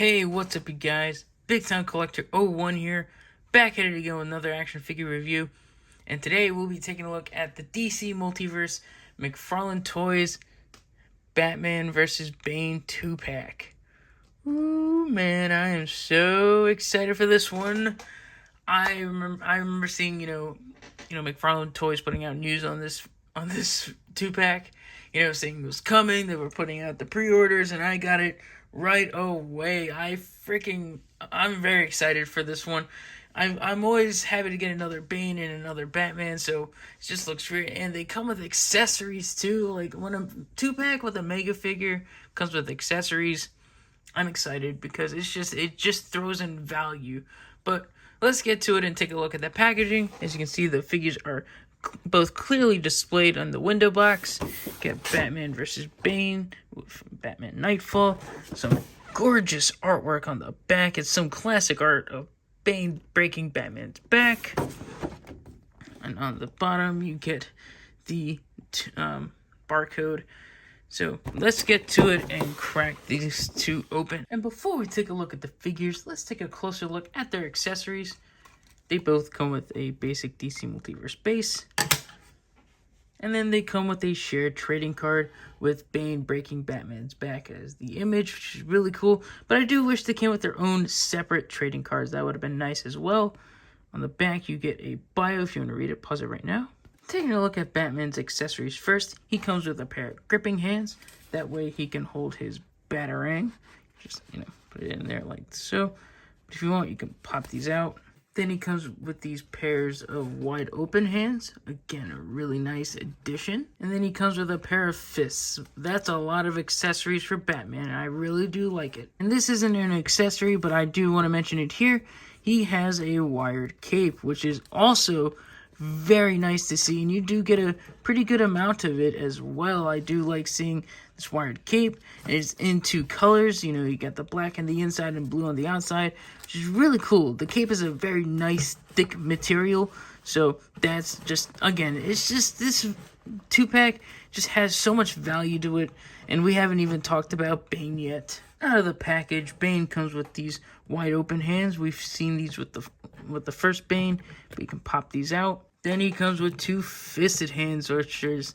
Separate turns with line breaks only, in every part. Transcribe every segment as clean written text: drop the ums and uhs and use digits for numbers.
Hey, what's up you guys? Big Time Collector 01 here, back at it again with another action figure review. And today we'll be taking a look at the DC Multiverse McFarlane Toys Batman vs. Bane 2-pack. Ooh, man, I am so excited for this one. I remember seeing, McFarlane Toys putting out news on this 2-pack, saying it was coming. They were putting out the pre-orders, and I got it right away. I'm very excited for this one. I'm always happy to get another Bane and another Batman, so it just looks great. And they come with accessories too. Like when a 2-pack with a mega figure comes with accessories, I'm excited because it just throws in value. But let's get to it and take a look at the packaging. As you can see, the figures are both clearly displayed on the window box. Get Batman versus Bane with Batman Knightfall. Some gorgeous artwork on the back. It's some classic art of Bane breaking Batman's back. And on the bottom, you get the barcode. So let's get to it and crack these two open. And before we take a look at the figures, let's take a closer look at their accessories. They both come with a basic DC Multiverse base. And then they come with a shared trading card with Bane breaking Batman's back as the image, which is really cool. But I do wish they came with their own separate trading cards. That would have been nice as well. On the back, you get a bio if you want to read it. Pause it right now. Taking a look at Batman's accessories first, he comes with a pair of gripping hands. That way he can hold his Batarang. Just, put it in there like so. But if you want, you can pop these out. Then he comes with these pairs of wide open hands. Again, a really nice addition. And then he comes with a pair of fists. That's a lot of accessories for Batman, and I really do like it. And this isn't an accessory, but I do want to mention it here. He has a wired cape, which is also very nice to see, and you do get a pretty good amount of it as well. I do like seeing this wired cape. It's in two colors. You got the black on the inside and blue on the outside, which is really cool. The cape is a very nice thick material, so that's just, again, it's just this 2-pack just has so much value to it. And we haven't even talked about Bane yet. Out of the package, Bane comes with these wide open hands. We've seen these with the first Bane, but you can pop these out. Then he comes with two fisted hands, which is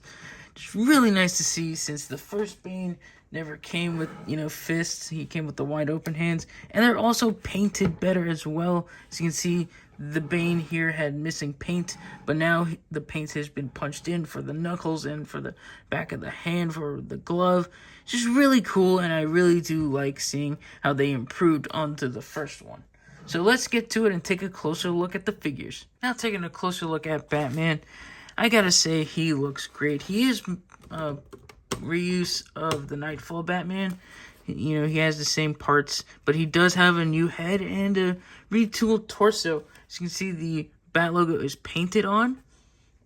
just really nice to see, since the first Bane never came with, fists. He came with the wide open hands, and they're also painted better as well. As you can see, the Bane here had missing paint, but now the paint has been punched in for the knuckles and for the back of the hand for the glove. It's just really cool, and I really do like seeing how they improved onto the first one. So let's get to it and take a closer look at the figures. Now taking a closer look at Batman, I gotta say he looks great. He is reuse of the Knightfall Batman. He has the same parts, but he does have a new head and a retooled torso. As you can see, the Bat logo is painted on,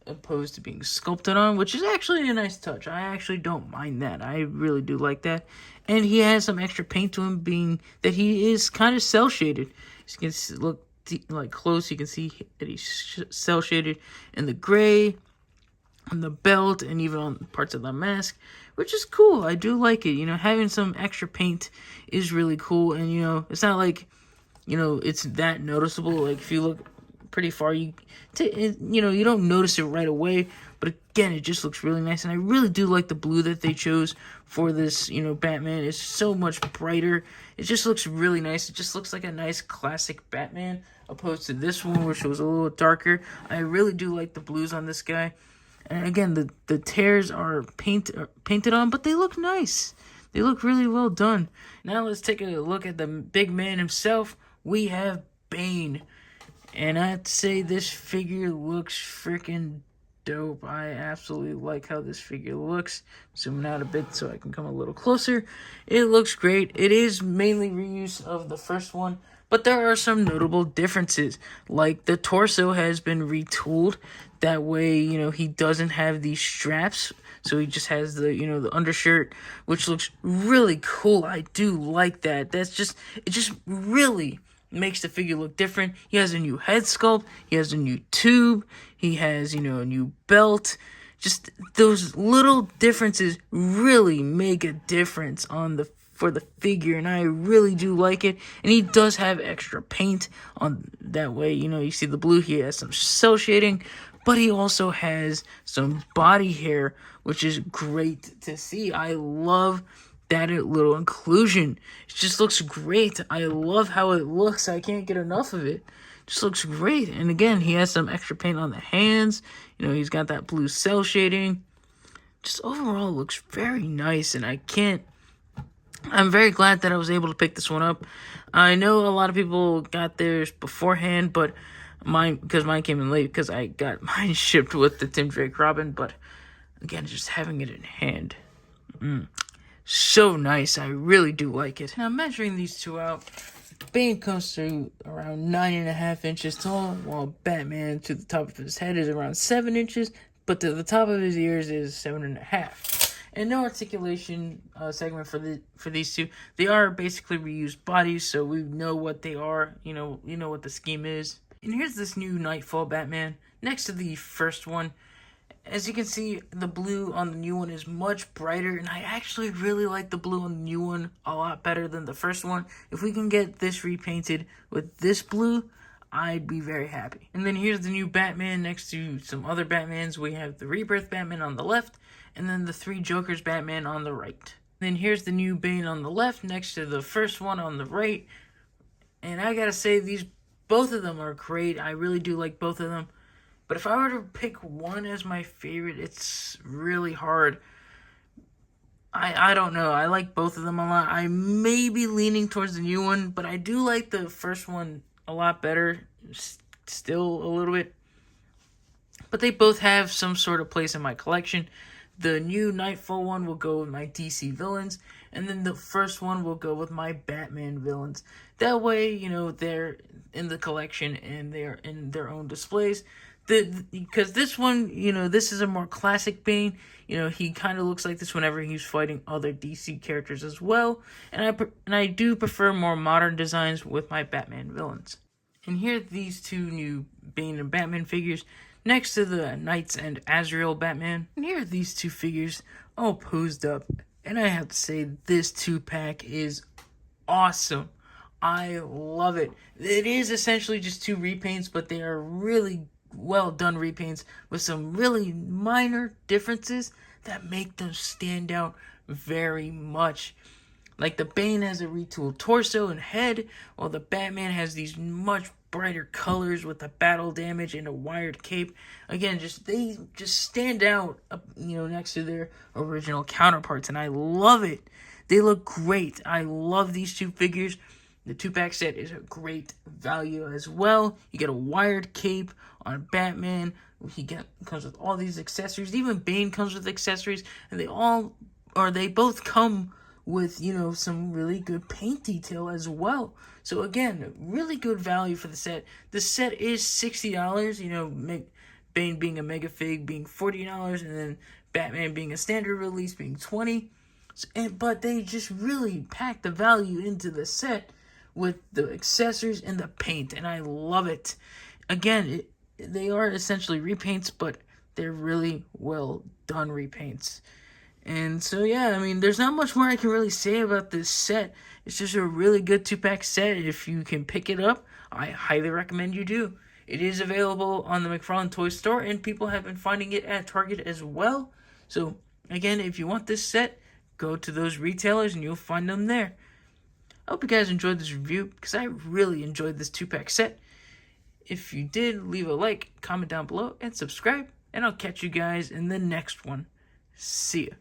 opposed to being sculpted on, which is actually a nice touch. I actually don't mind that. I really do like that. And he has some extra paint to him, being that he is kind of cell shaded. As you can see, look close, you can see that he's cell shaded in the gray, on the belt, and even on parts of the mask, which is cool. I do like it. Having some extra paint is really cool, and it's not like it's that noticeable. Like if you look pretty far, you don't notice it right away, but again, it just looks really nice. And I really do like the blue that they chose for this Batman. It's so much brighter. It just looks really nice. It just looks like a nice classic Batman, opposed to this one, which was a little darker. I really do like the blues on this guy. And again, the tears are painted on, but they look nice. They look really well done. Now let's take a look at the big man himself. We have Bane. And I'd say this figure looks freaking dope. I absolutely like how this figure looks. Zooming out a bit so I can come a little closer. It looks great. It is mainly reuse of the first one, but there are some notable differences. Like the torso has been retooled. That way, he doesn't have these straps. So he just has the, the undershirt, which looks really cool. I do like that. It just really makes the figure look different. He has a new head sculpt. He has a new tube. He has, a new belt. Just those little differences really make a difference on the for the figure, and I really do like it. And he does have extra paint on that way. You know, you see the blue, he has some cell shading, but he also has some body hair, which is great to see. I love that little inclusion. It just looks great. I love how it looks. I can't get enough of it. Just looks great. And again, he has some extra paint on the hands. You know, he's got that blue cell shading. Just overall looks very nice, and I'm very glad that I was able to pick this one up. I know a lot of people got theirs beforehand, but mine came in late because I got mine shipped with the Tim Drake Robin, but again, just having it in hand. So nice. I really do like it. Now, measuring these two out, Bane comes to around 9.5 inches tall, while Batman to the top of his head is around 7 inches, but to the top of his ears is 7.5. And no articulation segment for these two. They are basically reused bodies, so we know what they are. You know what the scheme is. And here's this new Knightfall Batman next to the first one. As you can see, the blue on the new one is much brighter, and I actually really like the blue on the new one a lot better than the first one. If we can get this repainted with this blue, I'd be very happy. And then here's the new Batman next to some other Batmans. We have the Rebirth Batman on the left, and then the Three Jokers Batman on the right. Then here's the new Bane on the left next to the first one on the right. And I gotta say, both of them are great. I really do like both of them. But if I were to pick one as my favorite, it's really hard. I don't know. I like both of them a lot. I may be leaning towards the new one, but I do like the first one a lot better. Still a little bit. But they both have some sort of place in my collection. The new Knightfall one will go with my DC villains, and then the first one will go with my Batman villains. That way, you know, they're in the collection and they're in their own displays. Because this one, you know, this is a more classic Bane. You know, he kind of looks like this whenever he's fighting other DC characters as well. And I do prefer more modern designs with my Batman villains. And here are these two new Bane and Batman figures next to the Knights and Azrael Batman. And here are these two figures all posed up. And I have to say, this 2-pack is awesome. I love it. It is essentially just two repaints, but they are really well done repaints with some really minor differences that make them stand out very much. Like the Bane has a retooled torso and head, while the Batman has these much brighter colors with the battle damage and a wired cape. Again, they just stand out, you know, next to their original counterparts, and I love it. They look great. I love these two figures. The 2-pack set is a great value as well. You get a wired cape on Batman. Comes with all these accessories. Even Bane comes with accessories, and they both come with, you know, some really good paint detail as well. So again, really good value for the set. The set is $60. You know, Bane being a mega fig being $40, and then Batman being a standard release being $20. But they just really pack the value into the set with the accessories and the paint, and I love it. Again, they are essentially repaints, but they're really well done repaints. And so, yeah, I mean, there's not much more I can really say about this set. It's just a really good 2-pack set. If you can pick it up, I highly recommend you do. It is available on the McFarlane Toy Store, and people have been finding it at Target as well. So, again, if you want this set, go to those retailers and you'll find them there. I hope you guys enjoyed this review, because I really enjoyed this 2-pack set. If you did, leave a like, comment down below, and subscribe. And I'll catch you guys in the next one. See ya.